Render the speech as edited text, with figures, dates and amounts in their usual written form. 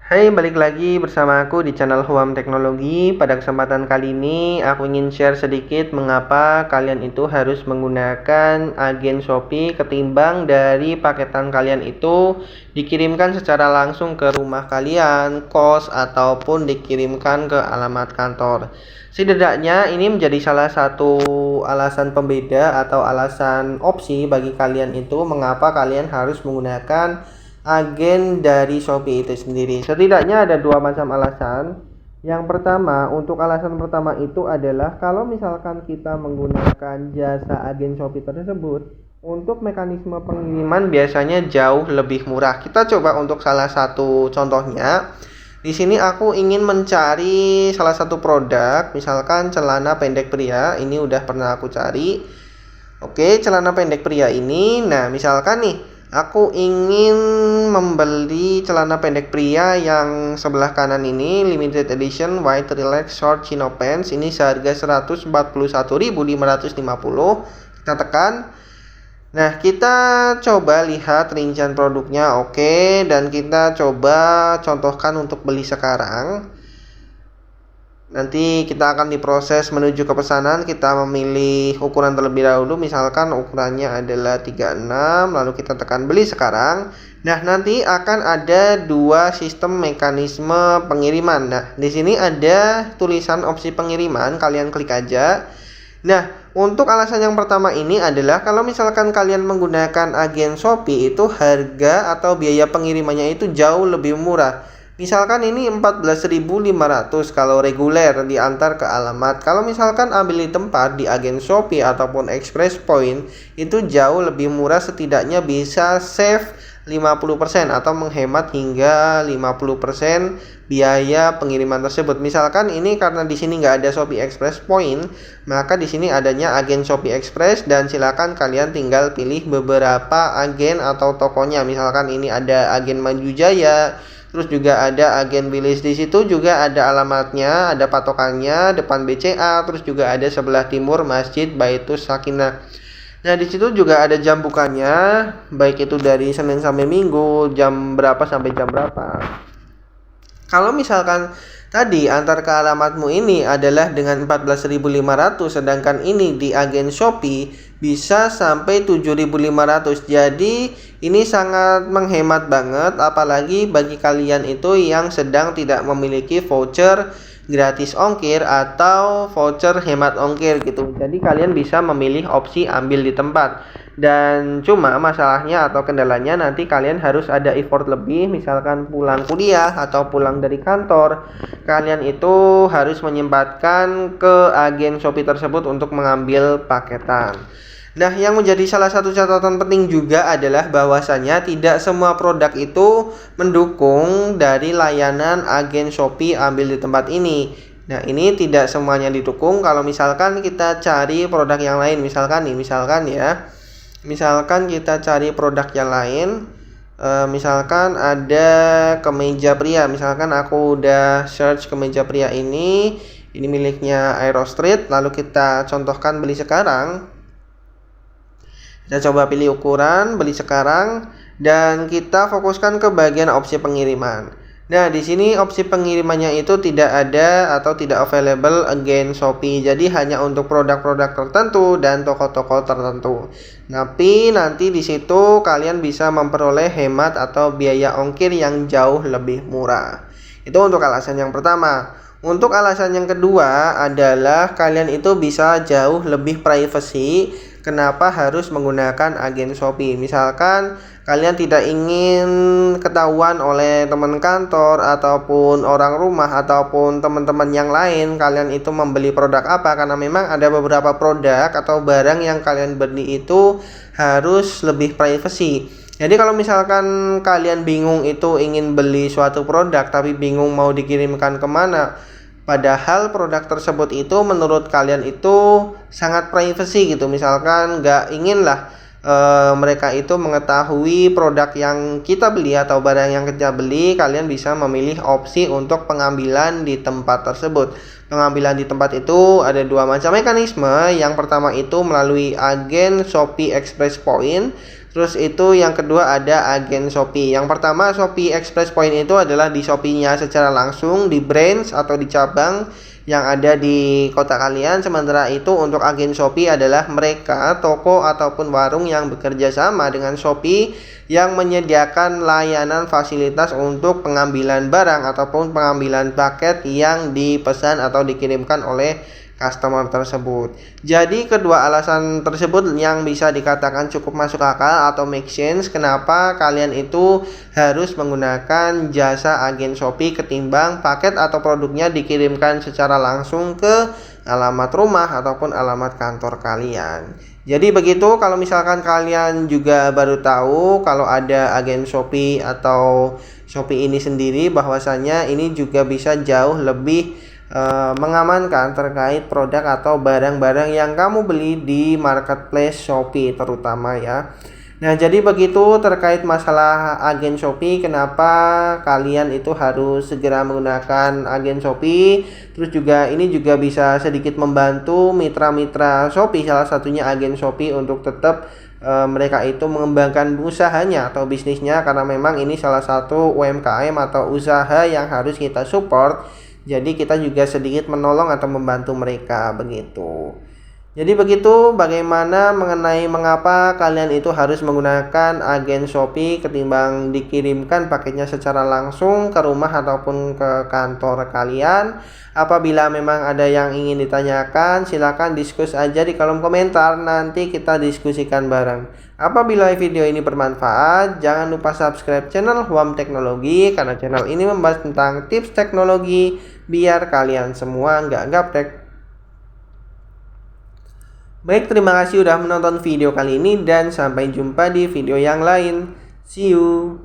Hai, balik lagi bersama aku di channel Huam Teknologi. Pada kesempatan kali ini, aku ingin share sedikit mengapa kalian itu harus menggunakan agen Shopee ketimbang dari paketan kalian itu dikirimkan secara langsung ke rumah kalian, kos, ataupun dikirimkan ke alamat kantor. Setidaknya ini menjadi salah satu alasan pembeda atau alasan opsi bagi kalian itu mengapa kalian harus menggunakan agen dari Shopee itu sendiri. Setidaknya ada dua macam alasan. Yang pertama, untuk alasan pertama itu adalah kalau misalkan kita menggunakan jasa agen Shopee tersebut, untuk mekanisme pengiriman biasanya jauh lebih murah. Kita coba untuk salah satu contohnya. Di sini aku ingin mencari salah satu produk, misalkan celana pendek pria. Ini udah pernah aku cari. Oke, celana pendek pria ini. Nah, misalkan nih aku ingin membeli celana pendek pria yang sebelah kanan ini limited edition white relax short chino pants. Ini seharga 141.550. Kita tekan. Nah, kita coba lihat rincian produknya. Oke, dan kita coba contohkan untuk beli sekarang. Nanti kita akan diproses menuju ke pesanan. Kita memilih ukuran terlebih dahulu. Misalkan ukurannya adalah 36. Lalu kita tekan beli sekarang. Nah, nanti akan ada dua sistem mekanisme pengiriman. Nah, di sini ada tulisan opsi pengiriman. Kalian klik aja. Nah, untuk alasan yang pertama ini adalah kalau misalkan kalian menggunakan agen Shopee itu harga atau biaya pengirimannya itu jauh lebih murah. Misalkan ini 14.500 kalau reguler diantar ke alamat. Kalau misalkan ambil di tempat di agen Shopee ataupun Express Point itu jauh lebih murah, setidaknya bisa save 50% atau menghemat hingga 50% biaya pengiriman tersebut. Misalkan ini karena di sini nggak ada Shopee Express Point, maka di sini adanya agen Shopee Express dan silakan kalian tinggal pilih beberapa agen atau tokonya. Misalkan ini ada agen Maju Jaya, terus juga ada agen Wilis. Di situ juga ada alamatnya, ada patokannya, depan BCA, terus juga ada sebelah timur Masjid Baitus Sakinah. Nah, di situ juga ada jam bukanya, baik itu dari Senin sampai Minggu, jam berapa sampai jam berapa. Kalau misalkan tadi antar ke alamatmu ini adalah dengan 14.500, sedangkan ini di agen Shopee bisa sampai 7.500. Jadi ini sangat menghemat banget, apalagi bagi kalian itu yang sedang tidak memiliki voucher gratis ongkir atau voucher hemat ongkir gitu. Jadi kalian bisa memilih opsi ambil di tempat. Dan cuma masalahnya atau kendalanya nanti kalian harus ada effort lebih, misalkan pulang kuliah atau pulang dari kantor, kalian itu harus menyempatkan ke agen Shopee tersebut untuk mengambil paketan. Nah, yang menjadi salah satu catatan penting juga adalah bahwasanya tidak semua produk itu mendukung dari layanan agen Shopee ambil di tempat ini. Nah, ini tidak semuanya didukung. Kalau misalkan kita cari produk yang lain, misalkan kita cari produk yang lain, misalkan ada kemeja pria. Misalkan aku udah search kemeja pria ini miliknya Aero Street, lalu kita contohkan beli sekarang. Kita coba pilih ukuran, beli sekarang, dan kita fokuskan ke bagian opsi pengiriman. Nah, di sini opsi pengirimannya itu tidak ada atau tidak available agen Shopee. Jadi hanya untuk produk-produk tertentu dan toko-toko tertentu. Tapi nanti di situ kalian bisa memperoleh hemat atau biaya ongkir yang jauh lebih murah. Itu untuk alasan yang pertama. Untuk alasan yang kedua adalah kalian itu bisa jauh lebih privacy. Kenapa harus menggunakan agen Shopee? Misalkan kalian tidak ingin ketahuan oleh teman kantor ataupun orang rumah ataupun teman-teman yang lain kalian itu membeli produk apa, karena memang ada beberapa produk atau barang yang kalian beli itu harus lebih privacy. Jadi kalau misalkan kalian bingung itu ingin beli suatu produk tapi bingung mau dikirimkan kemana, padahal produk tersebut itu menurut kalian itu sangat privacy gitu. Misalkan nggak ingin lah mereka itu mengetahui produk yang kita beli atau barang yang kita beli, kalian bisa memilih opsi untuk pengambilan di tempat tersebut. Pengambilan di tempat itu ada dua macam mekanisme. Yang pertama itu melalui agen Shopee Express Point. Terus itu yang kedua ada agen Shopee. Yang pertama Shopee Express Point itu adalah di Shopee-nya secara langsung di branch atau di cabang yang ada di kota kalian. Sementara itu untuk agen Shopee adalah mereka toko ataupun warung yang bekerja sama dengan Shopee yang menyediakan layanan fasilitas untuk pengambilan barang ataupun pengambilan paket yang dipesan atau dikirimkan oleh customer tersebut. Jadi kedua alasan tersebut yang bisa dikatakan cukup masuk akal atau make sense kenapa kalian itu harus menggunakan jasa agen Shopee ketimbang paket atau produknya dikirimkan secara langsung ke alamat rumah ataupun alamat kantor kalian. Jadi begitu, kalau misalkan kalian juga baru tahu kalau ada agen Shopee atau Shopee ini sendiri, bahwasanya ini juga bisa jauh lebih mengamankan terkait produk atau barang-barang yang kamu beli di marketplace Shopee terutama ya. Nah, jadi begitu terkait masalah agen Shopee, kenapa kalian itu harus segera menggunakan agen Shopee. Terus juga ini juga bisa sedikit membantu mitra-mitra Shopee, salah satunya agen Shopee, untuk tetap mereka itu mengembangkan usahanya atau bisnisnya, karena memang ini salah satu UMKM atau usaha yang harus kita support. Jadi kita juga sedikit menolong atau membantu mereka begitu. Jadi begitu bagaimana mengenai mengapa kalian itu harus menggunakan agen Shopee ketimbang dikirimkan paketnya secara langsung ke rumah ataupun ke kantor kalian. Apabila memang ada yang ingin ditanyakan, silakan diskusi aja di kolom komentar, nanti kita diskusikan bareng. Apabila video ini bermanfaat, jangan lupa subscribe channel Huam Teknologi, karena channel ini membahas tentang tips teknologi biar kalian semua nggak gaptek. Baik, terima kasih udah menonton video kali ini dan sampai jumpa di video yang lain. See you.